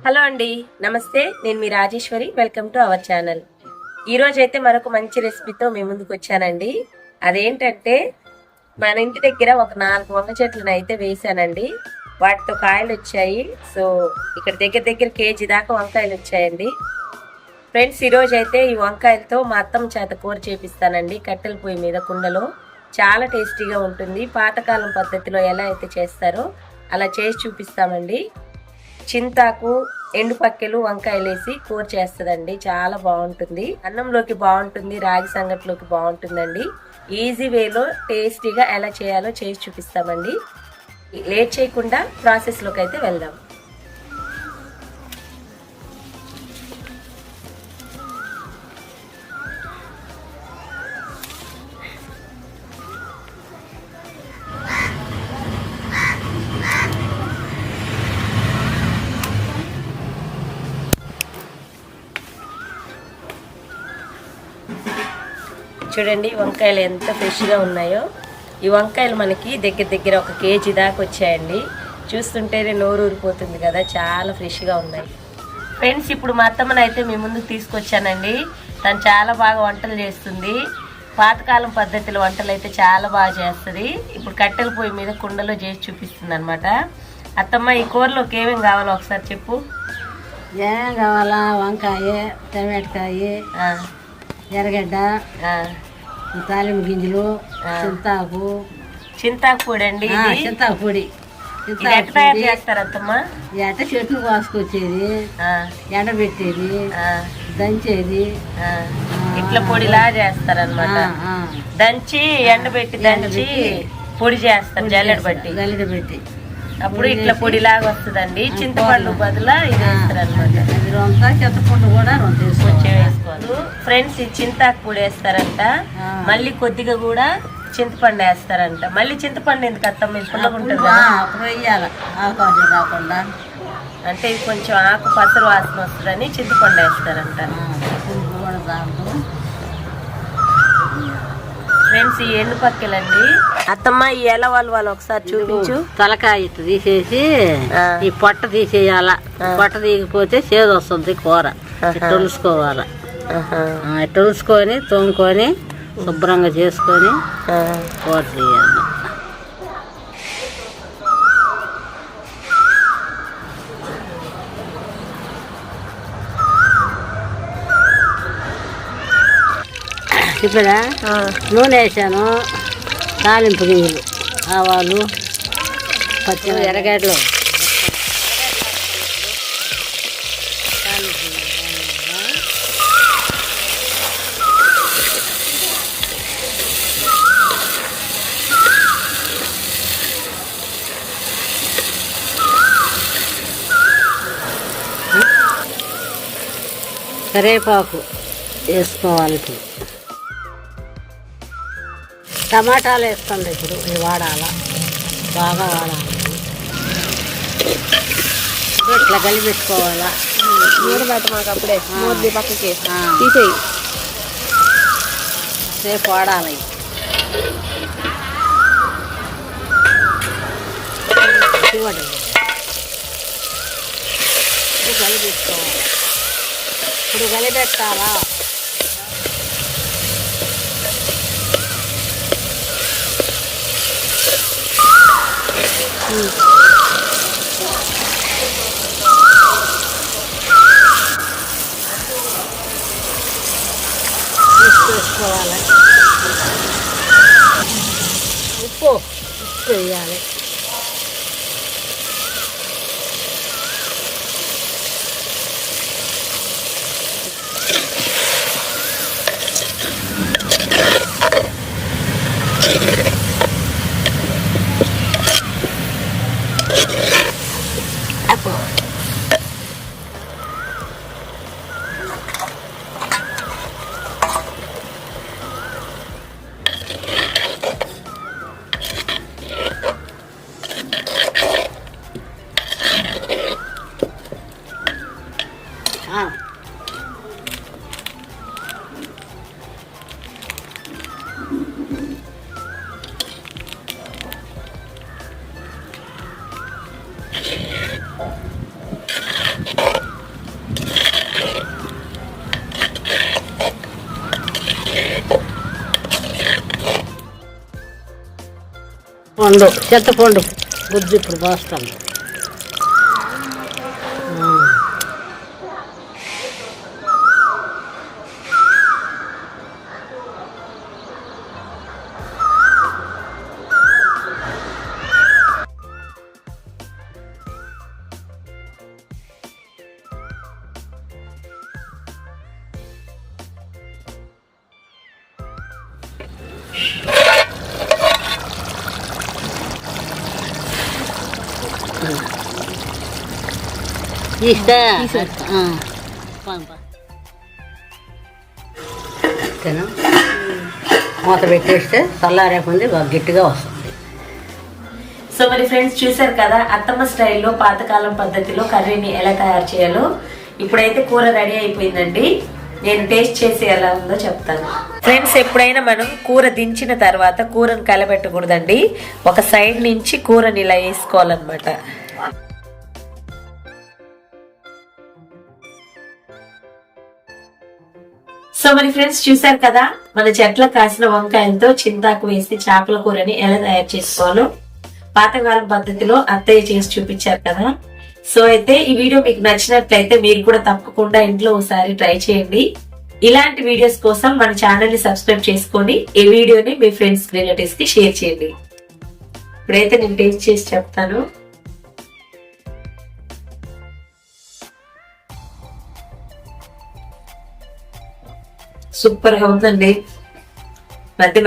Hello అండి, నమస్తే. నేను మీ Rajeshwari. Welcome to our channel. ఈ రోజు అయితే మరొక మంచి రెసిపీతో మీ ముందుకు వచ్చానండి. అదేంటంటే మన ఇంటి దగ్గర ఒక 4 వంగ చెట్లను అయితే వేసానండి. వాటితో కాయలు వచ్చాయి. సో ఇక్కడ దగ్గర కేజీ దాకా వంకాయలు వచ్చాయండి. ఫ్రెండ్స్, ఈరోజు అయితే ఈ వంకాయలతో మా అత్తమ్మ చేత కూర చేపిస్తానండి. కట్టెల పొయ్యి మీద కుండలో చాలా టేస్టీగా ఉంటుంది. పాతకాలం పద్ధతిలో ఎలా అయితే చేస్తారో అలా చేసి చూపిస్తామండి. చింతాకు, ఎండుపక్కెలు, వంకాయలు వేసి కూర చేస్తుందండి. చాలా బాగుంటుంది. అన్నంలోకి బాగుంటుంది, రాగి సంగట్లోకి బాగుంటుందండి. ఈజీ వేలో టేస్టీగా ఎలా చేయాలో చేసి చూపిస్తామండి. లేట్ చేయకుండా ప్రాసెస్లోకి అయితే వెళ్దాం. చూడండి వంకాయలు ఎంత ఫ్రెష్గా ఉన్నాయో. ఈ వంకాయలు మనకి దగ్గర ఒక కేజీ దాకా వచ్చాయండి. చూస్తుంటేనే నోరు ఊరిపోతుంది కదా, చాలా ఫ్రెష్గా ఉన్నాయి. ఫ్రెండ్స్, ఇప్పుడు మా అత్తమ్మని అయితే మీ ముందుకు తీసుకొచ్చానండి. తను చాలా బాగా వంటలు చేస్తుంది. పాతకాలం పద్ధతిలో వంటలు అయితే చాలా బాగా చేస్తుంది. ఇప్పుడు కట్టెల పొయ్యి మీద కుండలో చేసి చూపిస్తుంది అనమాట. అత్తమ్మ, ఈ కూరలోకి ఏమేమి కావాలో ఒకసారి చెప్పు. ఏం కావాలా? వంకాయ, టమాటకాయ, ఎర్రగడ్డ, తాలింపు గింజలు, చింతాకు పొడి అండి. చింతాకు పొడి. ఎట్లా తయారు చేస్తారు అత్తమ్మ? ఎట్ట చెట్లు కోసుకొచ్చేది, ఎండబెట్టేది, దంచేది, ఇట్లా పొడిలా చేస్తారనమాట. దంచి ఎండబెట్టి పొడి చేస్తారు జల్లెడ బట్టి. అప్పుడు ఇట్లా పొడిలాగా వస్తుందండి. చింతపండు బదులా ఇది వేస్తారు అనమాట. చింతపండు కూడా కొంచెం వేసుకోవాలి. ఫ్రెండ్స్, ఈ చింతాకు పొడి వేస్తారంట. మళ్ళీ కొద్దిగా కూడా చింతపండు వేస్తారంట. మళ్ళీ చింతపండు ఎందుకు అత్తమ్మ? పుల్లగా ఉంటుంది కదా, అప్పుడు వేయాలి ఆకుపచ్చ కాకుండా. అంటే ఇది కొంచెం ఆకు పసరు వాసన వస్తుందని చింతపండు వేస్తారంట. ఫ్రెండ్స్, ఈ ఎండు పక్కెలండి. అత్తమ్మ, ఈ ఎలా వాళ్ళు ఒకసారి చూపించు. తలకాయ తీసేసి ఈ పొట్ట తీసేయాల. పొట్ట తీయకపోతే చేదు వస్తుంది కూర. తొలుసుకోవాలి. తొలుసుకొని తోముకొని శుభ్రంగా చేసుకొని కూర చేయాలి. ఇప్పుడు నూనె వేసాను, తాలింపు గింజలు, ఆవాలు, పచ్చి ఎర్రగడ్డలు, కరివేపాకు వేసుకోవాలి. టమాటాలు వేసుకోండి. ఇప్పుడు ఇది వాడాలా, బాగా వాడాలి. ఇట్లా కలిపెట్టుకోవాలా. నూనె బయట మాకు అప్పుడే పక్కకి తీసేయి. సేపు వాడాలి. చూడండి, ఇప్పుడు కలిపెట్టుకోవాలి. ఇప్పుడు కలిపెట్టాలా. వేసుకోవాలి. ఉప్పు వేయాలి. పండు చింతపండు గుజ్జు ఇప్పుడు పోస్తాను. తీస్తే మూత పెట్టేస్తే చల్లారేకుంది బాగా గట్టిగా వస్తుంది. సో మరి ఫ్రెండ్స్ చూసారు కదా అత్తమ్మ స్టైల్లో పాతకాలం పద్ధతిలో కర్రీని ఎలా తయారు చేయాలో. ఇప్పుడైతే కూర రెడీ అయిపోయిందండి. నేను టేస్ట్ చేసి ఎలా ఉందో చెప్తాను. ఫ్రెండ్స్ ఎప్పుడైనా మనం కూర దించిన తర్వాత కూరను కలబెట్టకూడదండి. ఒక సైడ్ నుంచి కూరని ఇలా వేసుకోవాలన్నమాట. సో మరి ఫ్రెండ్స్ చూసారు కదా మన చెట్ల కాసిన వంకాయలతో చింతాకు వేసి చేపల కూరని ఎలా తయారు చేసుకోవాలో పాతకాలం పద్ధతిలో అత్తయ్య చేసి చూపించారు కదా. సో అయితే ఈ వీడియో మీకు నచ్చినట్లయితే మీరు కూడా తప్పకుండా ఇంట్లో ఒకసారి ట్రై చేయండి. ఇలాంటి వీడియోస్ కోసం మన ఛానల్ ని సబ్స్క్రైబ్ చేసుకొని ఈ వీడియోని మీ ఫ్రెండ్స్ రిలేటివ్స్ కి షేర్ చేయండి. ఇప్పుడైతే నేను టేస్ట్ చేసి చెప్తాను. సూపర్ గా ఉందండి. మధ్య